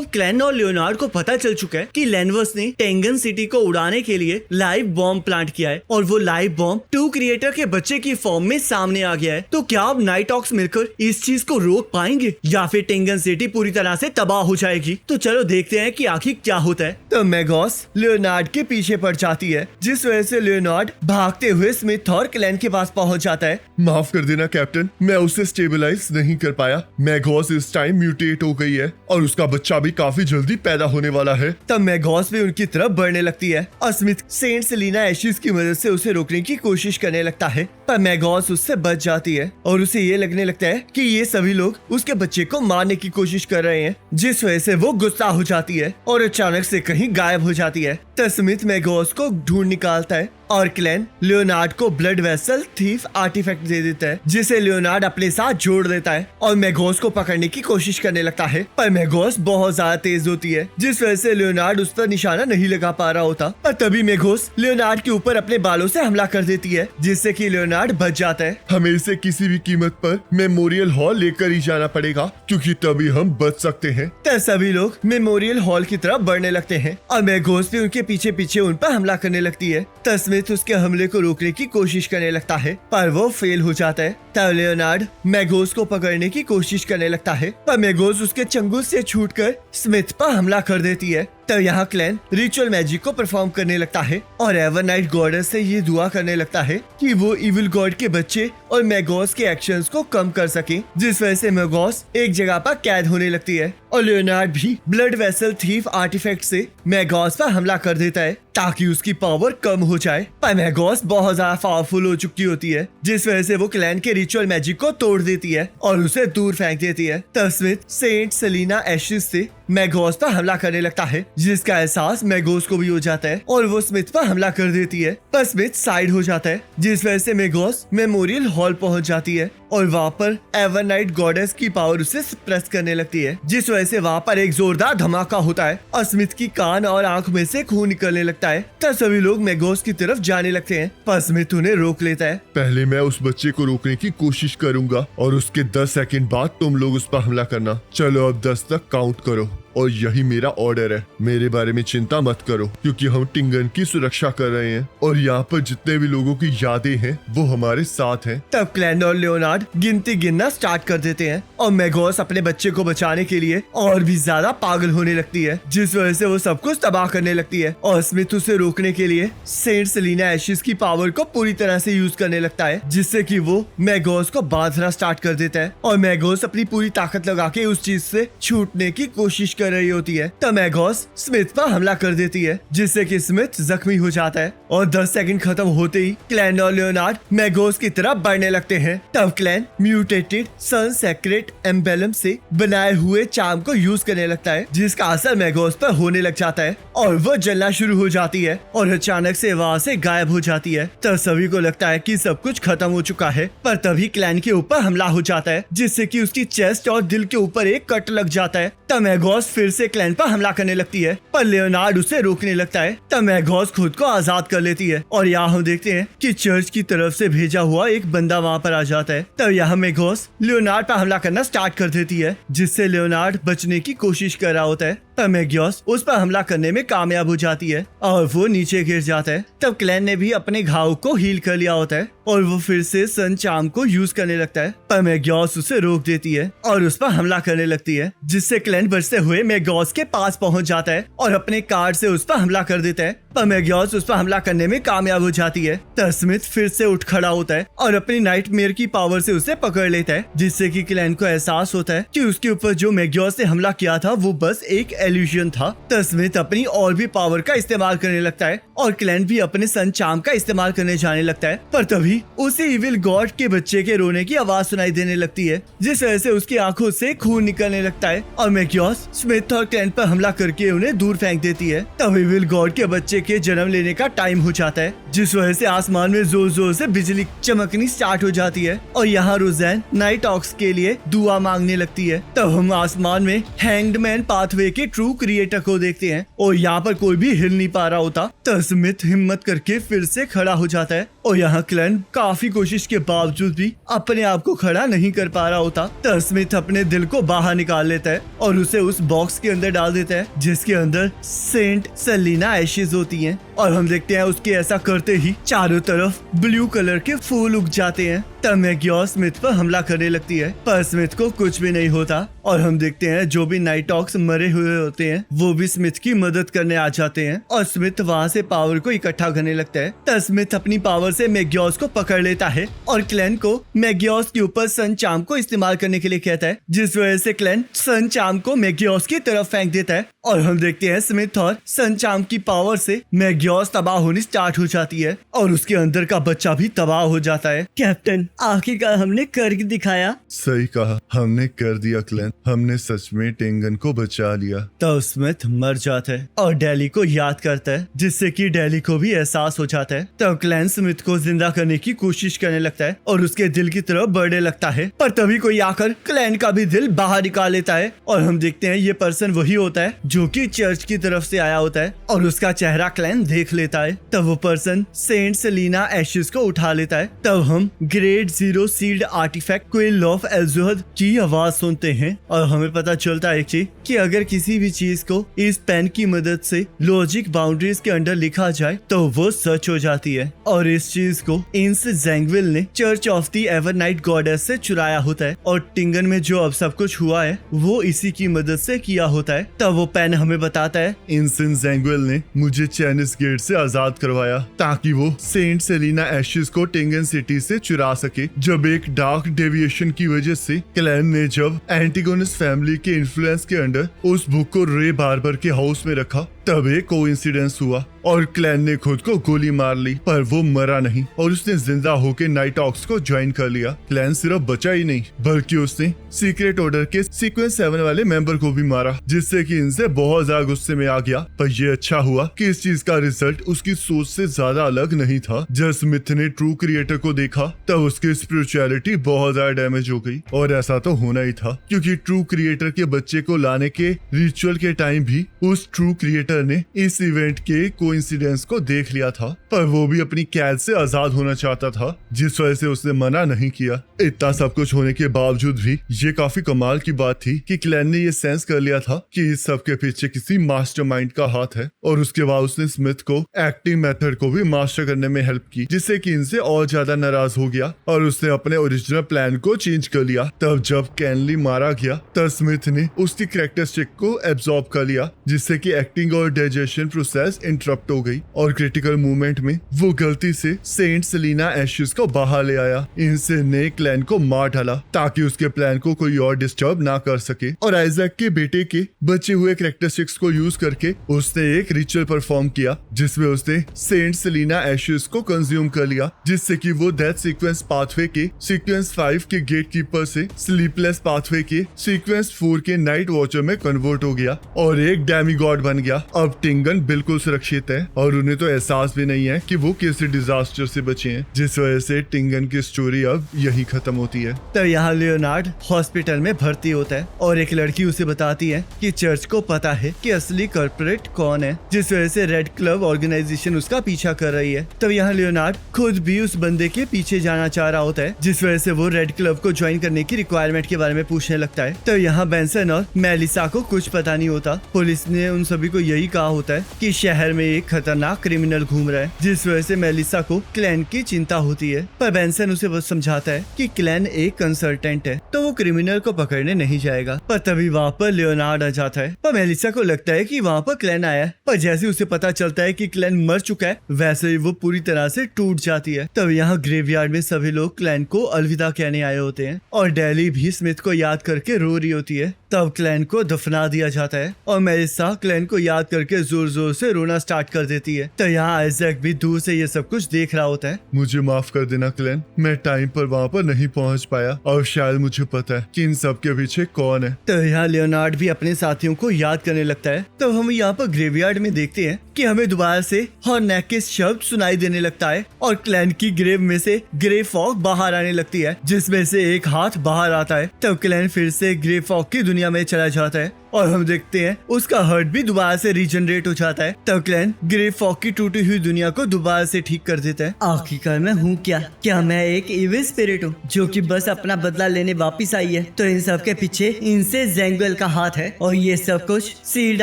अब क्लैन और लियोनार्ड को पता चल चुका है कि लेनवर्स ने टेंगन सिटी को उड़ाने के लिए लाइव बॉम्ब प्लांट किया है और वो लाइव बॉम्ब 2 क्रिएटर के बच्चे की फॉर्म में सामने आ गया है। तो क्या अब नाइट ऑक्स मिलकर इस चीज को रोक पाएंगे या फिर टेंगन सिटी पूरी तरह से तबाह हो जाएगी? तो चलो देखते हैं कि आखिर क्या होता है। तो मैगोस लियोनार्ड के पीछे पड़ जाती है, जिस वजह से लियोनार्ड भागते हुए स्मिथ और क्लैन के पास पहुंच जाता है। माफ कर देना कैप्टन, मैं उसे स्टेबलाइज नहीं कर पाया। मैगोस इस टाइम म्यूटेट हो गई है और उसका बच्चा भी काफी जल्दी पैदा होने वाला है। तब मैगोस भी उनकी तरफ बढ़ने लगती है और स्मिथ सेंट सेलिना एशिस की मदद से उसे रोकने की कोशिश करने लगता है, पर मैगोस उससे बच जाती है और उसे ये लगने लगता है कि ये सभी लोग उसके बच्चे को मारने की कोशिश कर रहे हैं, जिस वजह से वो गुस्सा हो जाती है और अचानक से कहीं गायब हो जाती है। तब स्मिथ मैगोस को ढूंढ निकालता है और क्लैन लियोनार्ड को ब्लड वेसल थीफ आर्टिफैक्ट दे देता है, जिसे लियोनार्ड अपने साथ जोड़ देता है और मैगोस को पकड़ने की कोशिश करने लगता है, पर मैगोस बहुत ज्यादा तेज होती है, जिस वजह से लियोनार्ड उस पर निशाना नहीं लगा पा रहा होता। पर तभी मैगोस लियोनार्ड के ऊपर अपने बालों से हमला कर देती है, जिससे कि लियोनार्ड बच जाता है। हमें इसे किसी भी कीमत पर मेमोरियल हॉल लेकर ही जाना पड़ेगा, क्योंकि तभी हम बच सकते हैं। तब सभी लोग मेमोरियल हॉल की तरफ बढ़ने लगते हैं और मैगोस भी उनके पीछे पीछे उन पर हमला करने लगती है। तब स्मिथ उसके हमले को रोकने की कोशिश करने लगता है, पर वो फेल हो जाता है। तब लियोनार्ड मैगोस को पकड़ने की कोशिश करने लगता है, पर मैगोस उसके चंगुल से छूटकर स्मिथ पर हमला कर देती है। तब यहाँ क्लैन रिचुअल मैजिक को परफॉर्म करने लगता है और एवरनाइट गॉडेस से ये दुआ करने लगता है कि वो इविल गॉड के बच्चे और मैगोस के एक्शंस को कम कर सके, जिस वजह से मैगोस एक जगह पर कैद होने लगती है और लियोनार्ड भी ब्लड वेसल थीफ आर्टिफैक्ट से मैगोस पर हमला कर देता है ताकि उसकी पावर कम हो जाए। पर मैगोस बहुत ज्यादा पावरफुल हो चुकी होती है, जिस वजह से वो क्लैन के रिचुअल मैजिक को तोड़ देती है और उसे दूर फेंक देती है। तब स्मिथ सेंट सेलिना एशिस से मैगोस पर हमला करने लगता है, जिसका एहसास मैगोस को भी हो जाता है और वो स्मिथ पर हमला कर देती है, पर स्मिथ साइड हो जाता है, जिस वजह से मैगोस मेमोरियल हॉल पहुंच जाती है और वहाँ पर एवरनाइट गॉडेस की पावर उसे सप्रेस करने लगती है, जिस वजह से वहाँ पर एक जोरदार धमाका होता है और स्मिथ की कान और आंख में से खून निकलने लगता है। तब सभी लोग मैगोस की तरफ जाने लगते हैं, पर स्मिथ उन्हें रोक लेता है। पहले मैं उस बच्चे को रोकने की कोशिश करूंगा और उसके 10 सेकंड बाद तुम लोग उस पर हमला करना। चलो अब 10 तक काउंट करो और यही मेरा ऑर्डर है। मेरे बारे में चिंता मत करो, क्योंकि हम टिंगन की सुरक्षा कर रहे हैं और यहाँ पर जितने भी लोगों की यादें हैं वो हमारे साथ हैं। तब क्लैन और लियोनार्ड गिनती गिनना स्टार्ट कर देते हैं और मैगोस अपने बच्चे को बचाने के लिए और भी ज्यादा पागल होने लगती है, जिस वजह से वो सब कुछ तबाह करने लगती है और स्मिथ उसे रोकने के लिए सेंट सेलिना एशिस की पावर को पूरी तरह से यूज करने लगता है, जिससे कि वो मैगोस को बांधना स्टार्ट कर देता है और मैगोस अपनी पूरी ताकत लगा के उस चीज से छूटने की कोशिश कर रही होती है। तब मैगोस स्मिथ पर हमला कर देती है, जिससे कि स्मिथ जख्मी हो जाता है और 10 सेकंड खत्म होते ही क्लैन और लियोनार्ड मैगोस की तरफ बढ़ने लगते हैं। तब क्लैन म्यूटेटेड सन सेक्रेट एम्बेलम से बनाए हुए चार्म को यूज करने लगता है, जिसका असर मैगोस पर होने लग जाता है और वो जलना शुरू हो जाती है और अचानक से वहाँ से गायब हो जाती है। तब सभी को लगता है कि सब कुछ खत्म हो चुका है, पर तभी क्लैन के ऊपर हमला हो जाता है, जिससे कि उसकी चेस्ट और दिल के ऊपर एक कट लग जाता है। तब मैगोस फिर से क्लैन पर हमला करने लगती है, पर लियोनार्ड उसे रोकने लगता है। तब मैगोस खुद को आजाद कर लेती है और यहाँ हम देखते हैं कि चर्च की तरफ से भेजा हुआ एक बंदा वहाँ पर आ जाता है। तब यहाँ मैगोस लियोनार्ड पर हमला करना स्टार्ट कर देती है, जिससे लियोनार्ड बचने की कोशिश कर रहा होता है। तब मैगोस उस पर हमला करने में कामयाब हो जाती है और वो नीचे गिर जाता है। तब क्लैन ने भी अपने घाव को हील कर लिया होता है और वो फिर से सन चार्म को यूज करने लगता है, पर मैगोस उसे रोक देती है और उस पर हमला करने लगती है, जिससे क्लैन बचते हुए मैगोस के पास पहुंच जाता है और अपने कार्ड से उस पर हमला कर देता है, पर मैगोस उस पर हमला करने में कामयाब हो जाती है। तब स्मिथ फिर से उठ खड़ा होता है और अपनी नाइटमेयर की पावर से उसे पकड़ लेता है, जिससे कि क्लैन को एहसास होता है कि उसके ऊपर जो मैगोस ने हमला किया था वो बस एक इल्यूजन था। तब स्मिथ अपनी और भी पावर का इस्तेमाल करने लगता है और क्लैन भी अपने सन चार्म का इस्तेमाल करने जाने लगता है, पर तभी उसे इविल गॉड के बच्चे के रोने की आवाज सुनाई देने लगती है, जिस वजह से उसकी आंखों से खून निकलने लगता है और मैगोस स्मिथ और क्लैन पर हमला करके उन्हें दूर फेंक देती है। तब इविल गॉड के बच्चे बच्चे के जन्म लेने का टाइम हो जाता है, जिस वजह से आसमान में जोर जोर से बिजली चमकनी स्टार्ट हो जाती है। और यहाँ रोज़ैन नाइट ऑक्स के लिए दुआ मांगने लगती है। तब हम आसमान में हैंगडमैन पाथवे के ट्रू क्रिएटर को देखते हैं और यहाँ पर कोई भी हिल नहीं पा रहा होता। तब स्मिथ हिम्मत करके फिर से खड़ा हो जाता है और यहाँ क्लेन काफी कोशिश के बावजूद भी अपने आप को खड़ा नहीं कर पा रहा होता। तब स्मिथ अपने दिल को बाहर निकाल लेता है और उसे उस बॉक्स के अंदर डाल देता है जिसके अंदर सेंट सेलिना एशेज होती हैं। और हम देखते हैं उसके ऐसा करते ही चारों तरफ ब्लू कलर के फूल उग जाते हैं। तब मैग्योर स्मिथ पर हमला करने लगती है, पर स्मिथ को कुछ भी नहीं होता। और हम देखते हैं जो भी नाइट ऑक्स मरे हुए होते हैं वो भी स्मिथ की मदद करने आ जाते हैं और स्मिथ वहाँ से पावर को इकट्ठा करने लगता है। तब स्मिथ अपनी पावर से मैग्योर को पकड़ लेता है और क्लेन को मैग्योर के ऊपर सन चार्म को इस्तेमाल करने के लिए कहता है, जिस वजह से क्लेन सन चार्म को मैग्योर की तरफ फेंक देता है। और हम देखते हैं स्मिथ और सन चार्म की पावर से मैग्योर तबाह होनी स्टार्ट हो जाती है और उसके अंदर का बच्चा भी तबाह हो जाता है। कैप्टन, आखिरकार हमने करके दिखाया। सही कहा, हमने कर दिया क्लेन, हमने सच में टिंगन को बचा लिया। तब स्मिथ मर जाता है और डैली को याद करता है, जिससे कि डैली को भी एहसास हो जाता है। तब क्लेन स्मिथ को जिंदा करने की कोशिश करने लगता है और उसके दिल की तरफ बढ़ने लगता है, पर तभी कोई आकर क्लेन का भी दिल बाहर निकाल लेता है और हम देखते हैं ये पर्सन वही होता है जो कि चर्च की तरफ से आया होता है और उसका चेहरा क्लेन देख लेता है। तब वो पर्सन सेंट सेलिना एशेज को उठा लेता है। तब हम grade 0 sealed artifact queen of एल्जोहद की आवाज सुनते हैं और हमें पता चलता है कि अगर किसी भी चीज को इस पेन की मदद से लॉजिक बाउंड्रीज के अंदर लिखा जाए तो वो सच हो जाती है। और इस चीज को इंस जैंगविल ने church of the Evernight goddess से चुराया होता है और टिंगन में जो अब सब कुछ हुआ है वो इसी की मदद से किया होता है। तब वो पेन हमें बताता है, इंसन जैंगविल ने मुझे चैनिस गेट से आजाद करवाया ताकि वो सेंट सेलिना एशेज को टिंगन सिटी से चुरा सके। जब एक डार्क डेविएशन की वजह से क्लैन ने जब एंटिगोनस फैमिली के इन्फ्लुएंस के अंडर उस बुक को रे बार्बर के हाउस में रखा, तब एक कोइंसिडेंस हुआ और क्लैन ने खुद को गोली मार ली, पर वो मरा नहीं और उसने जिंदा होकर नाइट ऑक्स को ज्वाइन कर लिया। क्लैन सिर्फ बचा ही नहीं बल्कि उसने सीक्रेट ऑर्डर के सीक्वेंस 7 वाले मेंबर को भी मारा, जिससे कि इनसे बहुत ज्यादा गुस्से में आ गया। पर ये अच्छा हुआ कि इस चीज का रिजल्ट उसकी सोच से ज्यादा अलग नहीं था। जब स्मिथ ने ट्रू क्रिएटर को देखा तब उसकी स्पिरिचुअलिटी बहुत ज्यादा डैमेज हो गई और ऐसा तो होना ही था क्योंकि ट्रू क्रिएटर के बच्चे को लाने के रिचुअल के टाइम भी उस ट्रू क्रिएटर ने इस इवेंट के कोइंसिडेंस को देख लिया था, पर वो भी अपनी कैद से आजाद होना चाहता था, जिस वजह से उसने मना नहीं किया। इतना सब कुछ होने के बावजूद भी ये काफी कमाल की बात थी कि क्लैन ने ये सेंस कर लिया था कि इस सब के पीछे किसी मास्टरमाइंड का हाथ है और उसके बाद उसने स्मिथ को एक्टिंग मेथड को भी मास्टर करने में हेल्प की, जिससे कि इनसे और ज्यादा नाराज हो गया और उसने अपने ओरिजिनल प्लान को चेंज कर लिया। तब जब कैनली मारा गया तब स्मिथ ने उसकी कैरेक्टरिस्टिक को एब्जॉर्ब कर लिया, जिससे कि एक्टिंग और डाइजेशन प्रोसेस इंटरप्ट हो गई और क्रिटिकल मूवमेंट में वो गलती से सेंट सेलिना एशेज को बाहर ले आया। इनसे ने क्लैन को मार डाला ताकि उसके प्लान को कोई और डिस्टर्ब ना कर सके और आइजैक के बेटे के बचे हुए कैरेक्टरिस्टिक्स को यूज करके उसने एक रिचुअल परफॉर्म किया जिसमें उसने सेंट सेलिना एशेज को कंज्यूम कर लिया, जिससे कि वो डेथ सीक्वेंस पाथवे के सीक्वेंस 5 के गेट कीपर से स्लीपलेस पाथवे के सीक्वेंस 4 के नाइट वॉचर में कन्वर्ट हो गया और एक डेमीगॉड बन गया। अब टिंगन बिल्कुल सुरक्षित है और उन्हें तो एहसास भी नहीं है कि वो किसी डिजास्टर से बचे हैं, जिस वजह से टिंगन की स्टोरी अब यही खत्म होती है। तो यहाँ लियोनार्ड हॉस्पिटल में भर्ती होता है और एक लड़की उसे बताती है कि चर्च को पता है कि असली कल्प्रेट कौन है, जिस वजह से रेड क्लब ऑर्गेनाइजेशन उसका पीछा कर रही है। तब यहाँ लियोनार्ड खुद भी उस बंदे के पीछे जाना चाह रहा होता है, जिस वजह से वो रेड क्लब को ज्वाइन करने की रिक्वायरमेंट के बारे में पूछने लगता है। तो यहाँ बेंसन और मेलिसा को कुछ पता नहीं होता। पुलिस ने उन सभी को यही कहा होता है कि शहर में एक खतरनाक क्रिमिनल घूम रहा है, जिस वजह से मेलिसा को क्लैन की चिंता होती है। पर बेंसन उसे बस समझाता है कि क्लैन एक कंसल्टेंट है तो वो क्रिमिनल को पकड़ने नहीं जाएगा। पर तभी वहाँ पर लियोनार्ड आ जाता है। पर मेलिसा को लगता है कि वहाँ पर क्लैन आया है, पर जैसे उसे पता चलता है कि क्लैन मर चुका है वैसे ही वो पूरी तरह से टूट जाती है। तब यहाँ ग्रेवयार्ड में सभी लोग क्लैन को अलविदा कहने आए होते हैं और डैली भी स्मिथ को याद करके रो रही होती है। तब क्लैन को दफना दिया जाता है और मेलिसा क्लैन को याद करके जोर जोर से रोना स्टार्ट कर देती है। तो यहाँ आइजैक भी दूर से ये सब कुछ देख रहा होता है। मुझे माफ कर देना क्लैन, मैं टाइम पर वहाँ पर नहीं पहुँच पाया और शायद मुझे पता है कि इन सब के पीछे कौन है। तो यहाँ लियोनार्ड भी अपने साथियों को याद करने लगता है। तब हम यहाँ पर ग्रेवयार्ड में देखते हैं कि कि हमें दोबारा से हॉर्नेक के शब्द सुनाई देने लगता है और क्लैन की ग्रेव में से ग्रे फॉग बाहर आने लगती है, जिसमें से एक हाथ बाहर आता है। तब क्लैन फिर से ग्रे फॉग की दुनिया में चला जाता है और हम देखते हैं उसका हार्ट भी दोबारा से रीजनरेट हो जाता है। तब क्लैन ग्रे फॉग की टूटी हुई दुनिया को दोबारा से ठीक कर देता है। आखिरकार मैं हूँ क्या मैं एक इविल स्पिरिट हूँ जो कि बस अपना बदला लेने वापिस आई है? तो इन सब के पीछे इनसे जेंगुएल का हाथ है और ये सब कुछ सील्ड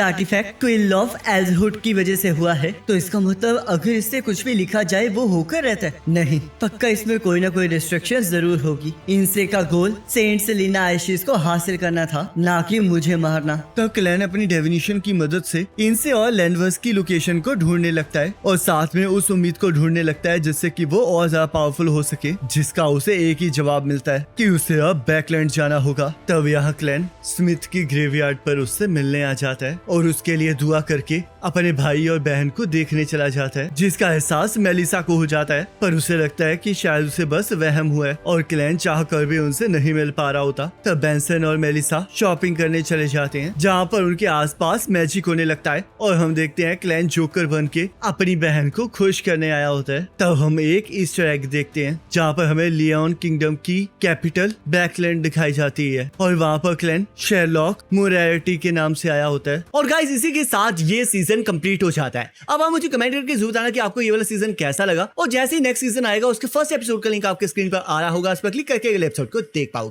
आर्टिफैक्ट क्विल ऑफ एल्जहुड की वजह से हुआ है। तो इसका मतलब अगर इससे कुछ भी लिखा जाए वो होकर रहता है? नहीं, पक्का इसमें कोई ना कोई रिस्ट्रिक्शन जरूर होगी। इनसे का गोल सेंट सेलिना एशिस को हासिल करना था, ना कि मुझे मारना। तब क्लैन अपनी डेफिनेशन की मदद से इनसे और लैंडवर्स की लोकेशन को ढूंढने लगता है और साथ में उस उम्मीद को ढूंढने लगता है जिससे कि वो और ज्यादा पावरफुल हो सके, जिसका उसे एक ही जवाब मिलता है कि उसे अब बैकलैंड जाना होगा। तब यहाँ क्लैन स्मिथ की ग्रेवयार्ड पर उससे मिलने आ जाता है और उसके लिए दुआ करके अपने भाई और बहन को देखने चला जाता है, जिसका एहसास मेलिसा को हो जाता है। पर उसे लगता है कि शायद उसे बस वहम हुआ है और क्लैन चाह कर भी उनसे नहीं मिल पा रहा होता। तब बेंसन और मेलिसा शॉपिंग करने चले जाते हैं, जहाँ पर उनके आसपास मैजिक होने लगता है और हम देखते हैं क्लैन जोकर बन के अपनी बहन को खुश करने आया होता है। तब हम एक ईस्टर एग देखते हैं जहाँ पर हमें लियोन किंगडम की कैपिटल बैकलैंड दिखाई जाती है और वहाँ पर क्लैन शेरलॉक मोरालिटी के नाम से आया होता है। और गाइस, इसी के साथ ये सीजन कंप्लीट हो जाता है। अब आप मुझे कमेंट करके जरूर बताना कि आपको ये वाला सीजन कैसा लगा और जैसे ही नेक्स्ट सीजन आएगा उसके फर्स्ट एपिसोड का लिंक आपके स्क्रीन पर आ रहा होगा, उस पर क्लिक करके अगले एपिसोड को देख पाओगे।